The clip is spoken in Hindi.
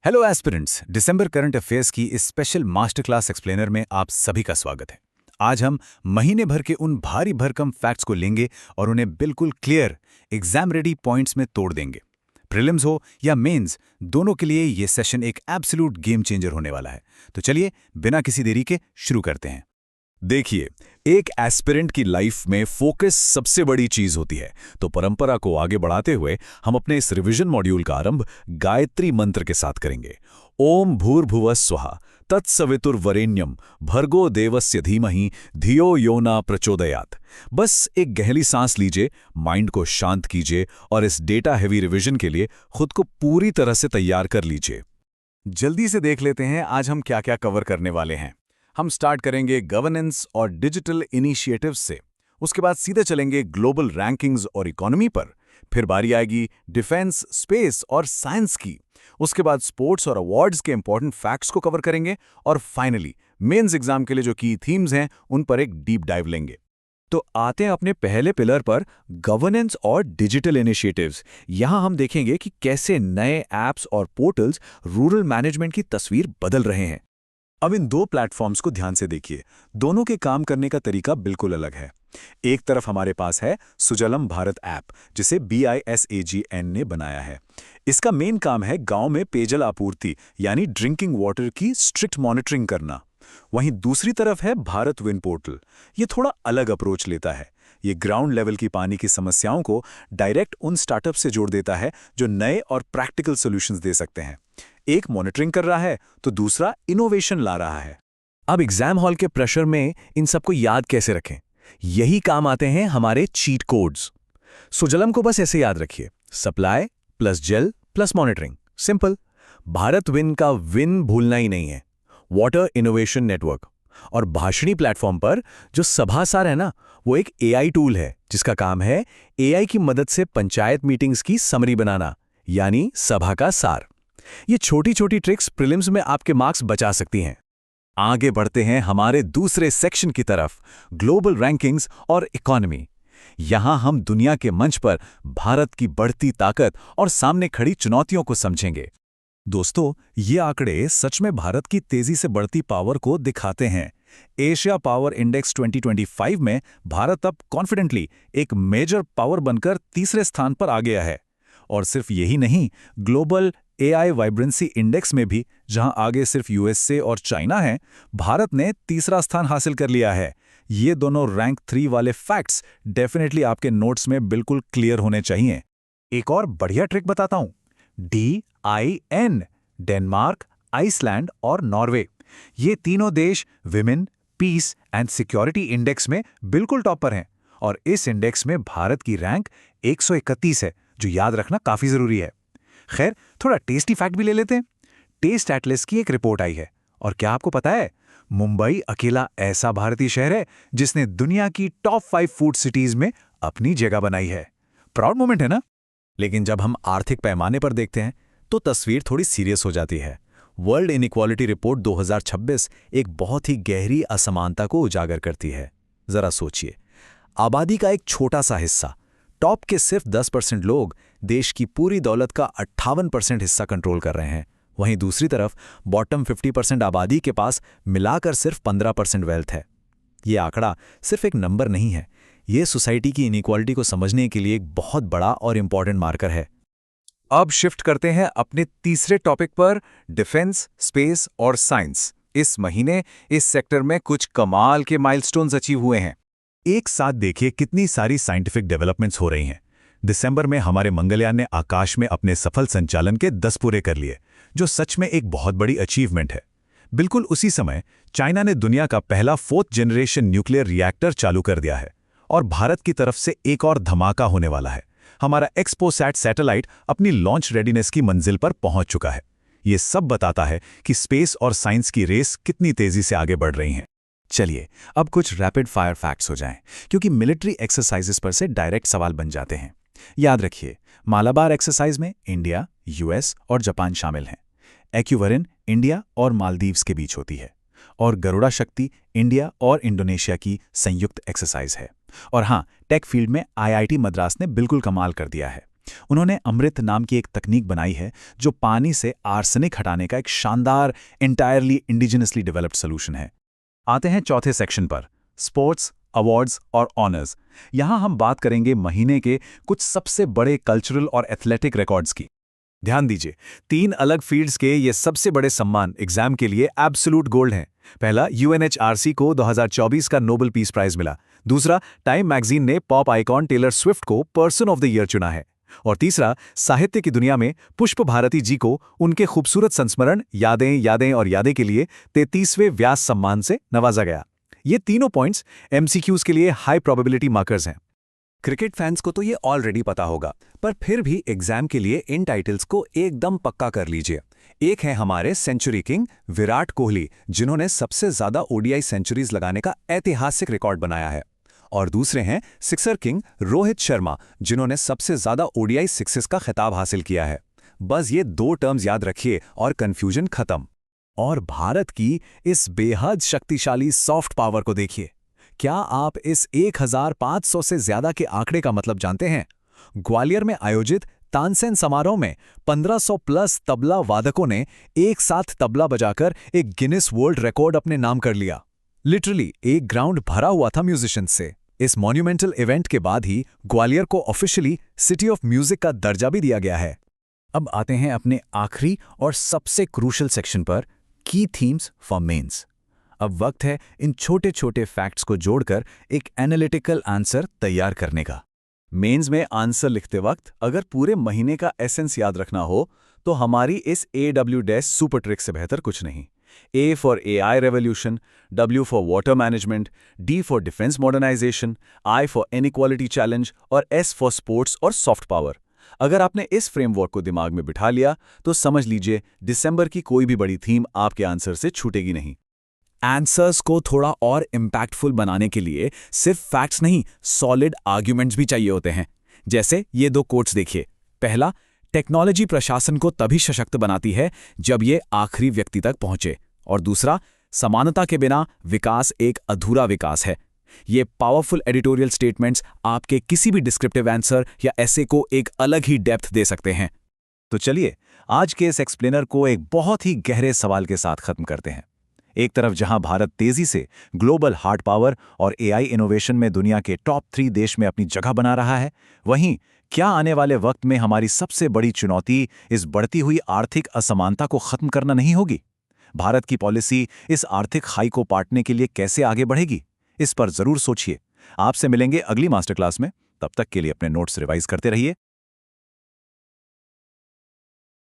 हेलो एस्पिरेंट्स, दिसंबर करंट अफेयर्स की इस स्पेशल मास्टर क्लास एक्सप्लेनर में आप सभी का स्वागत है। आज हम महीने भर के उन भारी भरकम फैक्ट्स को लेंगे और उन्हें बिल्कुल क्लियर, एग्जाम रेडी पॉइंट्स में तोड़ देंगे। प्रीलिम्स हो या मेंस, दोनों के लिए ये सेशन एक एब्सोल्यूट गेम चेंजर होने वाला है। तो चलिए बिना किसी देरी के शुरू करते हैं। देखिए, एक एस्पिरेंट की लाइफ में फोकस सबसे बड़ी चीज होती है। तो परंपरा को आगे बढ़ाते हुए हम अपने इस रिवीजन मॉड्यूल का आरंभ गायत्री मंत्र के साथ करेंगे। ओम भूर्भुवः स्वः तत्सवितुर्वरेण्यम भर्गो देवस्य धीमहि धियो यो न प्रचोदयात्। बस एक गहरी सांस लीजिए, माइंड को शांत कीजिए और इस डेटा हेवी रिवीजन के लिए खुद को पूरी तरह से तैयार कर लीजिए। जल्दी से देख लेते हैं आज हम क्या क्या कवर करने वाले हैं। हम स्टार्ट करेंगे गवर्नेंस और डिजिटल इनिशिएटिव्स से, उसके बाद सीधे चलेंगे ग्लोबल रैंकिंग्स और इकोनॉमी पर, फिर बारी आएगी डिफेंस, स्पेस और साइंस की, उसके बाद स्पोर्ट्स और अवार्ड्स के इंपॉर्टेंट फैक्ट्स को कवर करेंगे और फाइनली मेंस एग्जाम के लिए जो की थीम्स हैं उन पर एक डीप डाइव लेंगे। तो आते हैं अपने पहले पिलर पर, गवर्नेंस और डिजिटल इनिशिएटिव्स। यहां हम देखेंगे कि कैसे नए ऐप्स और पोर्टल्स रूरल मैनेजमेंट की तस्वीर बदल रहे हैं। अब इन दो प्लेटफॉर्म्स को ध्यान से देखिए, दोनों के काम करने का तरीका बिल्कुल अलग है। एक तरफ हमारे पास है सुजलम भारत ऐप, जिसे BISAGN ने बनाया है। इसका मेन काम है गांव में पेयजल आपूर्ति यानी ड्रिंकिंग वाटर की स्ट्रिक्ट मॉनिटरिंग करना। वहीं दूसरी तरफ है भारत विन पोर्टल। ये थोड़ा अलग अप्रोच लेता है। ये ग्राउंड लेवल की पानी की समस्याओं को डायरेक्ट उन स्टार्टअप से जोड़ देता है जो नए और प्रैक्टिकल सॉल्यूशंस दे सकते हैं। एक मॉनिटरिंग कर रहा है तो दूसरा इनोवेशन ला रहा है। अब एग्जाम हॉल के प्रेशर में इन सबको याद कैसे रखें? यही काम आते हैं हमारे चीट कोड्स। सुजलम को बस ऐसे याद रखिए, supply plus jail plus monitoring, simple. Bharat win का विन भूलना ही नहीं है, वाटर इनोवेशन नेटवर्क। और भाषणी प्लेटफॉर्म पर जो सभासार है ना, वो एक AI टूल है जिसका काम है AI की मदद से पंचायत मीटिंग्स की समरी बनाना, यानी सभा का सार। ये छोटी छोटी ट्रिक्स प्रीलिम्स में आपके मार्क्स बचा सकती हैं। आगे बढ़ते हैं हमारे दूसरे सेक्शन की तरफ, ग्लोबल रैंकिंग्स और इकोनॉमी। यहां हम दुनिया के मंच पर भारत की बढ़ती ताकत और सामने खड़ी चुनौतियों को समझेंगे। दोस्तों, ये आंकड़े सच में भारत की तेजी से बढ़ती पावर को दिखाते हैं। एशिया पावर इंडेक्स 2025 में भारत अब कॉन्फिडेंटली एक मेजर पावर बनकर तीसरे स्थान पर आ गया है। और सिर्फ यही नहीं, ग्लोबल AI वाइब्रेंसी इंडेक्स में भी, जहां आगे सिर्फ USA और चाइना है, भारत ने तीसरा स्थान हासिल कर लिया है। ये दोनों रैंक 3 वाले फैक्ट्स डेफिनेटली आपके नोट्स में बिल्कुल क्लियर होने चाहिए। एक और बढ़िया ट्रिक बताता हूं, DIN, डेनमार्क, आइसलैंड और नॉर्वे। ये तीनों देश women, peace and security index में बिल्कुल टॉप पर हैं। और इस इंडेक्स में भारत की रैंक 131 है, जो याद रखना काफी जरूरी है। खैर, थोड़ा टेस्टी फैक्ट भी ले लेते हैं। टेस्ट एटलस की एक रिपोर्ट आई है, और क्या आपको पता है, मुंबई अकेला ऐसा भारतीय शहर है जिसने दुनिया की टॉप 5 फूड सिटीज में अपनी जगह बनाई है। प्राउड मोमेंट है ना? लेकिन जब हम आर्थिक पैमाने पर देखते हैं तो तस्वीर थोड़ी सीरियस हो जाती है। वर्ल्ड इनइक्वालिटी रिपोर्ट 2026 एक बहुत ही गहरी असमानता को उजागर करती है। जरा सोचिए, आबादी का एक छोटा सा हिस्सा, टॉप के सिर्फ 10% लोग देश की पूरी दौलत का 58% हिस्सा कंट्रोल कर रहे हैं। वहीं दूसरी तरफ बॉटम 50% आबादी के पास मिलाकर सिर्फ 15% वेल्थ है। ये आंकड़ा सिर्फ एक नंबर नहीं है, ये सोसाइटी की इनइक्वालिटी को समझने के लिए एक बहुत बड़ा और इंपॉर्टेंट मार्कर है। अब शिफ्ट करते हैं अपने तीसरे टॉपिक पर, डिफेंस, स्पेस और साइंस। इस महीने इस सेक्टर में कुछ कमाल के माइलस्टोन्स अचीव हुए हैं। एक साथ देखिए कितनी सारी साइंटिफिक डेवलपमेंट्स हो रही हैं। दिसंबर में हमारे मंगलयान ने आकाश में अपने सफल संचालन के 10 पूरे कर लिए, जो सच में एक बहुत बड़ी अचीवमेंट है। बिल्कुल उसी समय चाइना ने दुनिया का पहला 4th जनरेशन न्यूक्लियर रिएक्टर चालू कर दिया है। और भारत की तरफ से एक और धमाका होने वाला है। हमारा एक्सपोसैट सैटेलाइट अपनी लॉन्च रेडीनेस की मंजिल पर पहुंच चुका है। ये सब बताता है कि स्पेस और साइंस की रेस कितनी तेजी से आगे बढ़ रही है। चलिए अब कुछ रैपिड फायर फैक्ट्स हो जाएं, क्योंकि मिलिट्री एक्सरसाइजेस पर से डायरेक्ट सवाल बन जाते हैं। याद रखिए, मालाबार एक्सरसाइज में इंडिया, US और जापान शामिल हैं। एक्यूवरिन इंडिया और मालदीव्स के बीच होती है। और गरुड़ा शक्ति इंडिया और इंडोनेशिया की संयुक्त एक्सरसाइज है। और हाँ, टेक फील्ड में IIT मद्रास ने बिल्कुल कमाल कर दिया है। उन्होंने अमृत नाम की एक तकनीक बनाई है जो पानी से आर्सेनिक हटाने का एक शानदार इंटायरली इंडिजिनसली डेवलप्ड सॉल्यूशन है। आते हैं चौथे सेक्शन पर, स्पोर्ट्स, अवार्ड्स और ऑनर्स। यहां हम बात करेंगे महीने के कुछ सबसे बड़े कल्चरल और एथलेटिक रिकॉर्ड्स की। ध्यान दीजिए, 3 अलग फील्ड्स के ये सबसे बड़े सम्मान एग्जाम के लिए एब्सोल्यूट गोल्ड हैं। पहला, यूएनएचआरसी को 2024 का नोबेल पीस प्राइज मिला। दूसरा, टाइम मैगजीन ने पॉप आइकॉन टेलर स्विफ्ट को पर्सन ऑफ द ईयर चुना है। और तीसरा, साहित्य की दुनिया में पुष्प भारती जी को उनके खूबसूरत संस्मरण यादें यादें और यादें के लिए 33वें व्यास सम्मान से नवाजा गया। ये तीनों पॉइंट्स एमसीक्यूज के लिए हाई प्रोबेबिलिटी मार्कर्स हैं। क्रिकेट फैंस को तो ये ऑलरेडी पता होगा, पर फिर भी एग्जाम के लिए इन टाइटल्स को एकदम पक्का कर लीजिए। एक है हमारे सेंचुरी किंग विराट कोहली, जिन्होंने सबसे ज्यादा ओडीआई सेंचुरीज लगाने का ऐतिहासिक रिकॉर्ड बनाया है। और दूसरे हैं सिक्सर किंग रोहित शर्मा, जिन्होंने सबसे ज्यादा ओडीआई सिक्सेस का खिताब हासिल किया है। बस ये 2 टर्म्स याद रखिए और कंफ्यूजन खत्म। और भारत की इस बेहद शक्तिशाली सॉफ्ट पावर को देखिए। क्या आप इस 1500 से ज्यादा के आंकड़े का मतलब जानते हैं? ग्वालियर में आयोजित तानसेन समारोह में 1500 प्लस तबला वादकों ने एक साथ तबला बजाकर एक गिनेस वर्ल्ड रिकॉर्ड अपने नाम कर लिया। लिटरली एक ग्राउंड भरा हुआ था म्यूजिशियंस से। इस मॉन्यूमेंटल इवेंट के बाद ही ग्वालियर को ऑफिशियली सिटी ऑफ म्यूजिक का दर्जा भी दिया गया है। अब आते हैं अपने आखिरी और सबसे क्रूशल सेक्शन पर, की थीम्स फॉर मेंस। अब वक्त है इन छोटे छोटे फैक्ट्स को जोड़कर एक एनालिटिकल आंसर तैयार करने का। मेंस में आंसर लिखते वक्त अगर पूरे महीने का एसेंस याद रखना हो तो हमारी इस AW सुपर ट्रिक से बेहतर कुछ नहीं। A for AI revolution, W for water management, D for defence modernisation, I for inequality challenge और S फॉर स्पोर्ट्स और सॉफ्ट पावर। अगर आपने इस फ्रेमवर्क को दिमाग में बिठा लिया तो समझ लीजिए दिसंबर की कोई भी बड़ी थीम आपके आंसर से छूटेगी नहीं। आंसर्स को थोड़ा और इम्पैक्टफुल बनाने के लिए सिर्फ फैक्ट्स नहीं, सॉलिड आर्ग्यूमेंट्स भी चाहिए होते हैं। जैसे ये 2 कोट्स देखिए। पहला, टेक्नोलॉजी प्रशासन को तभी सशक्त बनाती है जब ये आखिरी व्यक्ति तक पहुंचे। और दूसरा, समानता के बिना विकास एक अधूरा विकास है। ये पावरफुल एडिटोरियल स्टेटमेंट्स आपके किसी भी डिस्क्रिप्टिव आंसर या ऐसे को एक अलग ही डेप्थ दे सकते हैं। तो चलिए आज के इस एक्सप्लेनर को एक बहुत ही गहरे सवाल के साथ खत्म करते हैं। एक तरफ जहां भारत तेजी से ग्लोबल हार्ड पावर और AI इनोवेशन में दुनिया के टॉप 3 देश में अपनी जगह बना रहा है, वहीं क्या आने वाले वक्त में हमारी सबसे बड़ी चुनौती इस बढ़ती हुई आर्थिक असमानता को खत्म करना नहीं होगी? भारत की पॉलिसी इस आर्थिक खाई को पाटने के लिए कैसे आगे बढ़ेगी? इस पर जरूर सोचिए। आपसे मिलेंगे अगली मास्टर क्लास में। तब तक के लिए अपने नोट्स रिवाइज करते रहिए।